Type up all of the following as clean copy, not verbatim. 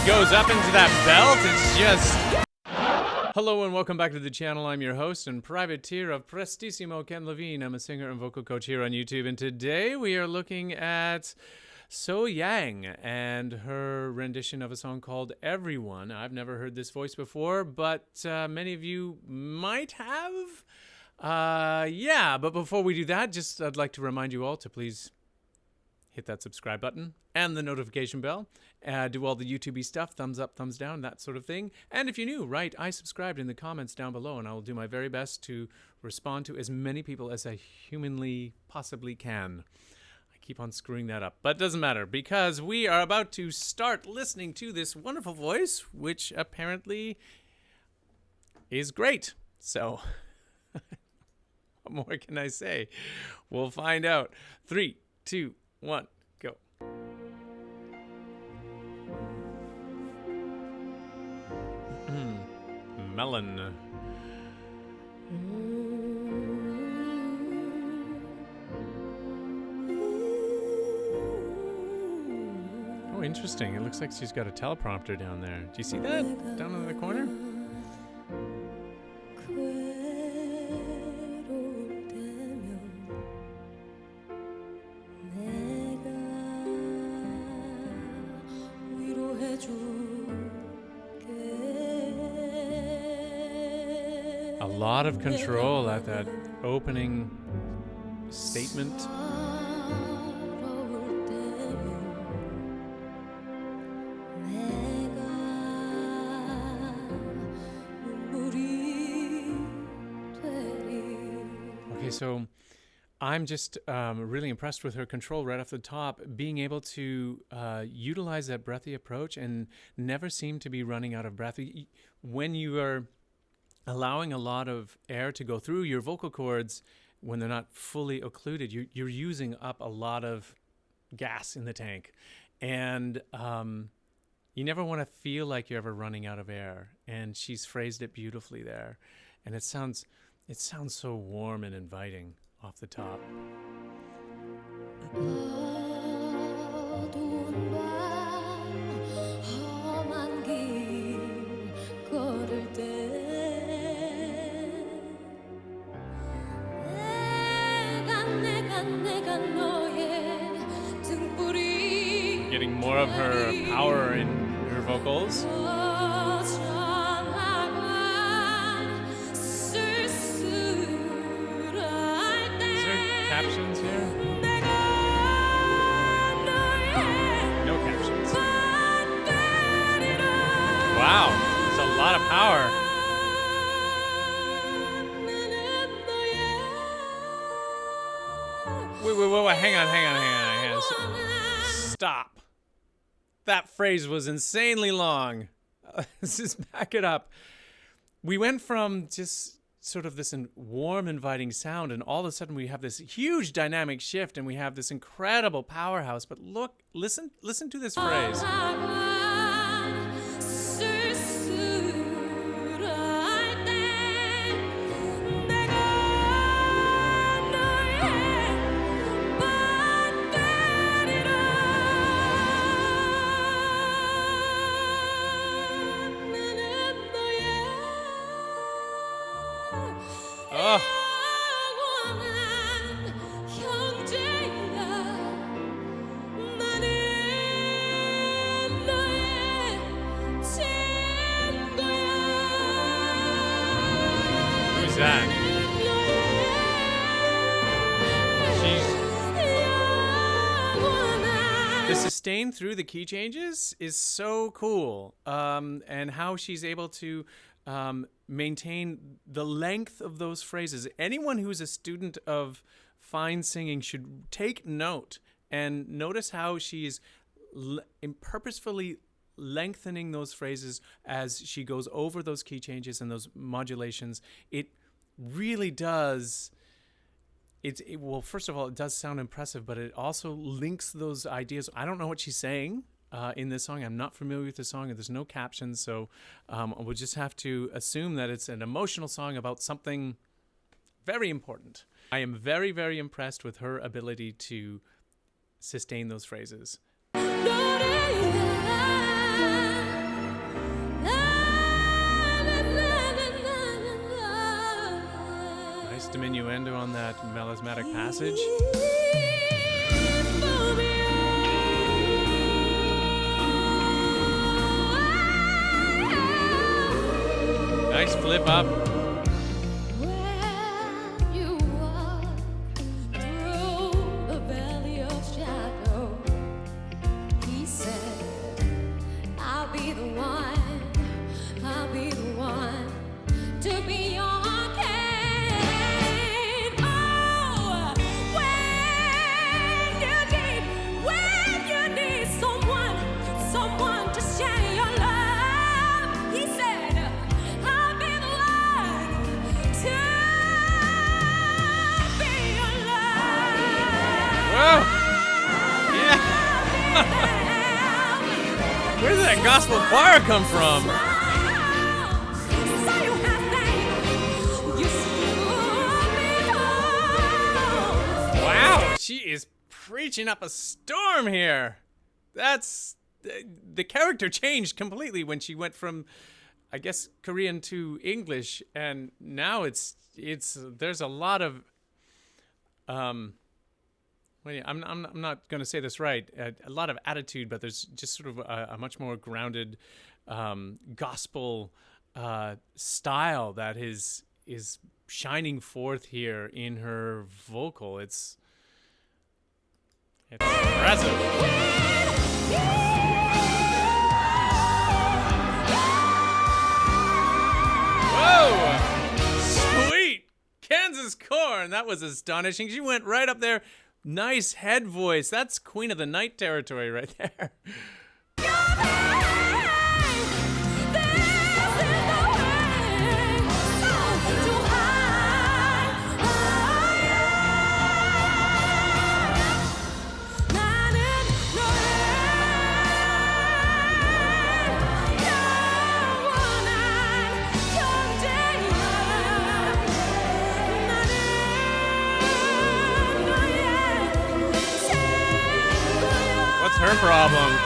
Goes up into that belt. It's just... Hello and welcome back to the channel. I'm your host and privateer of Prestissimo, Ken Levine. I'm a singer and vocal coach here on YouTube, and today we are looking at So-Hyang and her rendition of a song called Everyone. I've never heard this voice before, but many of you might have. But before we do that, I'd like to remind you all to please hit that subscribe button and the notification bell. Do all the YouTube-y stuff, thumbs up, thumbs down, that sort of thing. And if you're new, I subscribed in the comments down below, and I will do my very best to respond to as many people as I humanly possibly can. I keep on screwing that up, but it doesn't matter, because we are about to start listening to this wonderful voice, which apparently is great. So, what more can I say? We'll find out. 3, 2, 1, go. Melon. Oh, interesting. It looks like she's got a teleprompter down there. Do you see that? Down in the corner? A lot of control at that opening statement. Okay, so I'm just really impressed with her control right off the top, being able to utilize that breathy approach and never seem to be running out of breath. When you are allowing a lot of air to go through your vocal cords, when they're not fully occluded, you're using up a lot of gas in the tank. And you never want to feel like you're ever running out of air. And she's phrased it beautifully there. And it sounds so warm and inviting off the top. Getting more of her power in her vocals. Is there captions here? No captions. Wow, that's a lot of power. Wait, hang on. Stop. That phrase was insanely long. Let's just back it up. We went from just sort of this warm, inviting sound, and all of a sudden we have this huge dynamic shift, and we have this incredible powerhouse. But listen to this phrase. Oh. Who's that? The sustain through the key changes is so cool, and how she's able to maintain the length of those phrases. Anyone who's a student of fine singing should take note and notice how she's purposefully lengthening those phrases as she goes over those key changes and those modulations. It really does. Well, first of all, it does sound impressive, but it also links those ideas. I don't know what she's saying in this song. I'm not familiar with the song, and there's no captions, so we'll just have to assume that it's an emotional song about something very important. I am very, very impressed with her ability to sustain those phrases. diminuendo on that melismatic passage. Nice flip up. Where did that gospel choir come from? Wow, she is preaching up a storm here. That's the character changed completely when she went from, I guess, Korean to English, and now it's there's a lot of I'm not going to say this right. A lot of attitude, but there's just sort of a much more grounded gospel style that is shining forth here in her vocal. It's impressive. Whoa! Sweet! Kansas corn. That was astonishing. She went right up there. Nice head voice. That's Queen of the Night territory right there. What's her problem?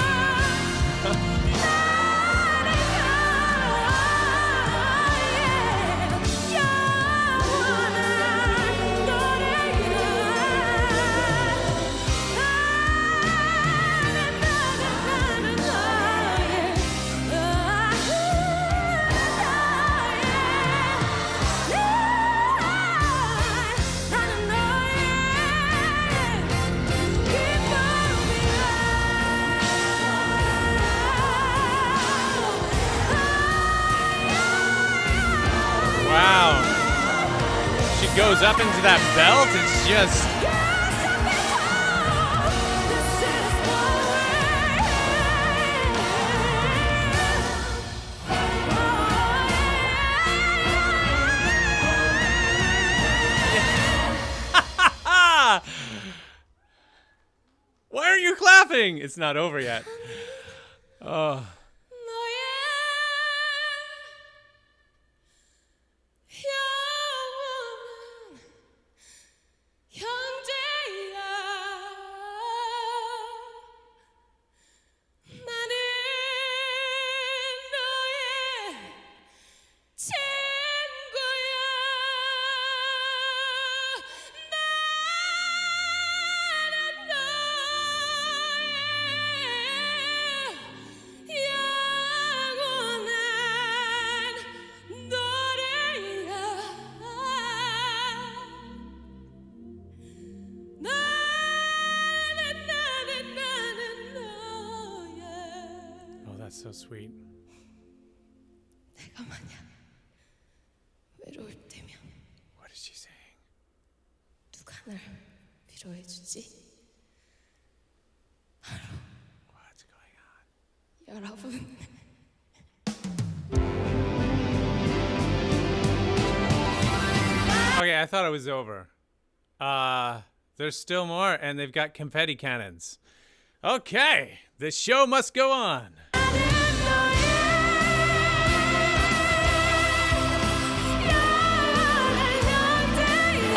Wow. She goes up into that belt. It's just... Why aren't you clapping? It's not over yet. Oh. That's so sweet. What is she saying? What's going on? Okay, I thought it was over. There's still more, and they've got confetti cannons. Okay, the show must go on.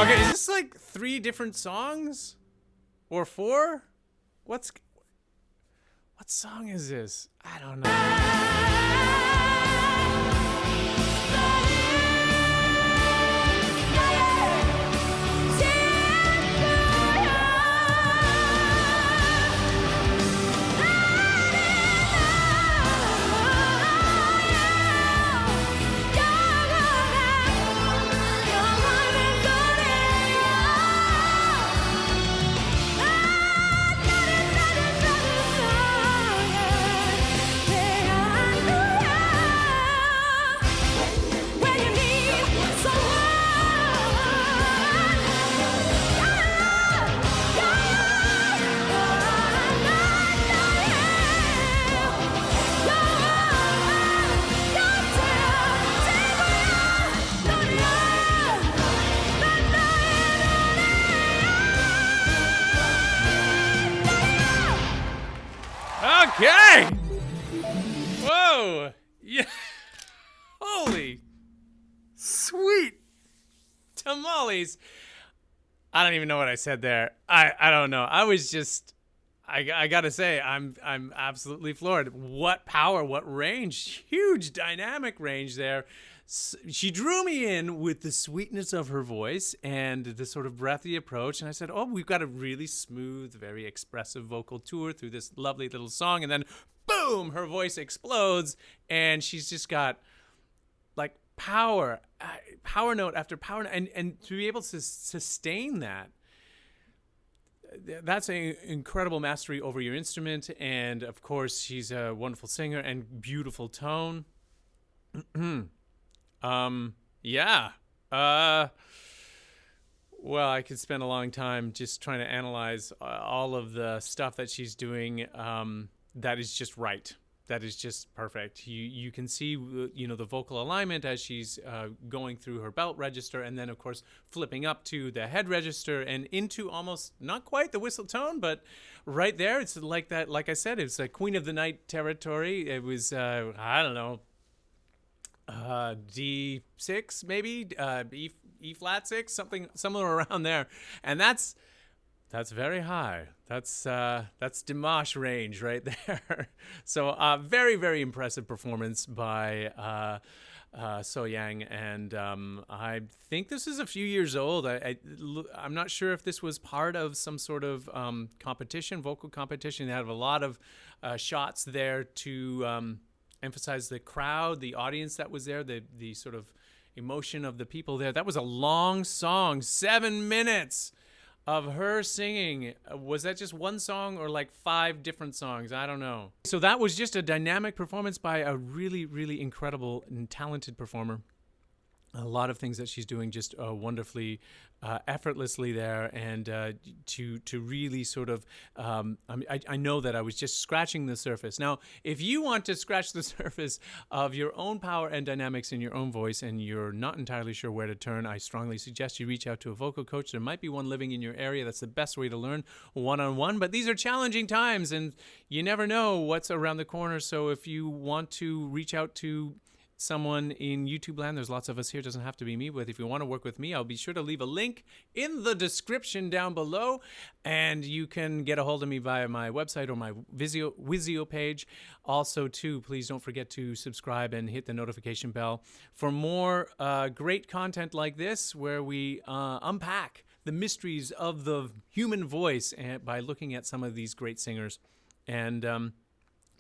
Okay, is this like 3 different songs? Or 4? What song is this? I don't know. Okay! Whoa! Yeah. Holy sweet tamales. I don't even know what I said there. I don't know. I was just I gotta say, I'm absolutely floored. What power, what range, huge dynamic range there. She drew me in with the sweetness of her voice and the sort of breathy approach. And I said, oh, we've got a really smooth, very expressive vocal tour through this lovely little song. And then, boom, her voice explodes. And she's just got like power note after power note. And to be able to sustain that, that's an incredible mastery over your instrument. And of course, she's a wonderful singer and beautiful tone. Yeah. Well, I could spend a long time just trying to analyze all of the stuff that she's doing. That is just right. That is just perfect. You can see, the vocal alignment as she's going through her belt register, and then of course flipping up to the head register and into almost not quite the whistle tone, but right there, it's like that. Like I said, it's a Queen of the Night territory. It was I don't know, D6 maybe, E flat 6, somewhere around there, and that's very high. That's Dimash range right there. So very, very impressive performance by Sohyang, and I think this is a few years old. I'm not sure if this was part of some sort of competition, vocal competition. They have a lot of shots there to emphasize the crowd, the audience that was there, the sort of emotion of the people there. That was a long song, 7 minutes of her singing. Was that just one song or like 5 different songs? I don't know. So that was just a dynamic performance by a really, really incredible and talented performer. A lot of things that she's doing just wonderfully, effortlessly there, and to really sort of, I know that I was just scratching the surface. Now, if you want to scratch the surface of your own power and dynamics in your own voice, and you're not entirely sure where to turn, I strongly suggest you reach out to a vocal coach. There might be one living in your area. That's the best way to learn one-on-one. But these are challenging times, and you never know what's around the corner. So if you want to reach out to someone in YouTube land, there's lots of us here, it doesn't have to be me, but if you want to work with me, I'll be sure to leave a link in the description down below, and you can get a hold of me via my website or my Vizio page. Also too, please don't forget to subscribe and hit the notification bell for more great content like this, where we unpack the mysteries of the human voice by looking at some of these great singers, and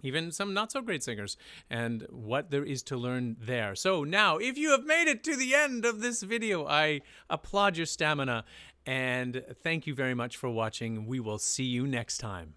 even some not so great singers, and what there is to learn there. So now, if you have made it to the end of this video, I applaud your stamina, and thank you very much for watching. We will see you next time.